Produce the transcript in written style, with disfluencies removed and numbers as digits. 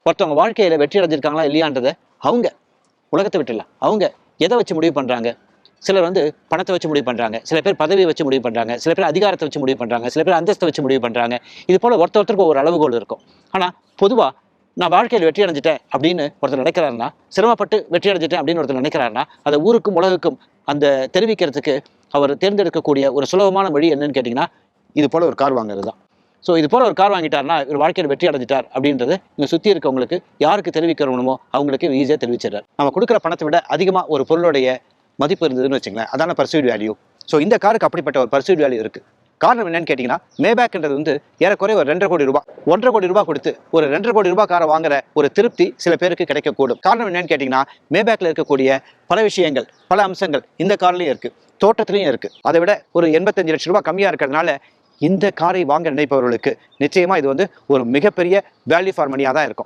ஒருத்தவங்க வாழ்க்கையில வெற்றி அடைஞ்சிருக்காங்களா இல்லையான்றதை அவங்க உலகத்தை விட்டுலாம் அவங்க எதை வச்சு முடிவு பண்றாங்க. சிலர் வந்து பணத்தை வச்சு முடிவு பண்றாங்க, சில பேர் பதவியை வச்சு முடிவு பண்றாங்க, சில பேர் அதிகாரத்தை வச்சு முடிவு பண்றாங்க, சில பேர் அந்தஸ்தை வச்சு முடிவு பண்றாங்க. இது போல ஒருத்தருக்கு ஒரு அளவுகோல் இருக்கும். ஆனா பொதுவா நான் வாழ்க்கையில் வெற்றி அடைஞ்சிட்டேன் அப்படின்னு ஒருத்தர் நினைக்கிறாருன்னா, சிரமப்பட்டு வெற்றி அடைஞ்சிட்டேன் அப்படின்னு ஒருத்தர் நினைக்கிறாருன்னா, அதை ஊருக்கும் உலகுக்கும் அந்த தெரிவிக்கிறதுக்கு அவர் தேர்ந்தெடுக்கக்கூடிய ஒரு சுலபமான வழி என்னன்னு கேட்டிங்கன்னா, இது போல ஒரு கார் வாங்குறது தான். ஸோ இது போல ஒரு கார் வாங்கிட்டாருன்னா இவர் வாழ்க்கையில் வெற்றி அடைஞ்சிட்டார் அப்படின்றது இங்கே சுற்றி இருக்கவங்களுக்கு யாருக்கு தெரிவிக்கிறவனுமோ அவங்களுக்கு ஈஸியாக தெரிவிச்சிடறார். நம்ம கொடுக்குற பணத்தை விட அதிகமாக ஒரு பொருளுடைய மதிப்பு இருந்ததுன்னு வச்சுங்களேன், அதான பர்சீவ்ட் வேல்யூ. ஸோ இந்த காருக்கு அப்படிப்பட்ட ஒரு பர்சீவ்ட் வேல்யூ இருக்குது. காரணம் என்னன்னு கேட்டிங்கன்னா, மேபேக்ன்றது வந்து ஏறக்குறைய ஒரு 2.5 கோடி ரூபாய் 1.5 கோடி ரூபாய் கொடுத்து ஒரு 2.5 கோடி ரூபாய் காரை வாங்குற ஒரு திருப்தி சில பேருக்கு கிடைக்கக்கூடும். காரணம் என்னன்னு கேட்டிங்கன்னா, மேபேக்கில் இருக்கக்கூடிய பல விஷயங்கள், பல அம்சங்கள் இந்த கார்லையும் இருக்குது, தோட்டத்திலையும் இருக்குது. அதை விட ஒரு 85 லட்சம் ரூபாய் கம்மியாக இருக்கிறதுனால இந்த காரை வாங்க நினைப்பவர்களுக்கு நிச்சயமாக இது வந்து ஒரு மிகப்பெரிய வேல்யூ ஃபார் மணியாக தான் இருக்கும்.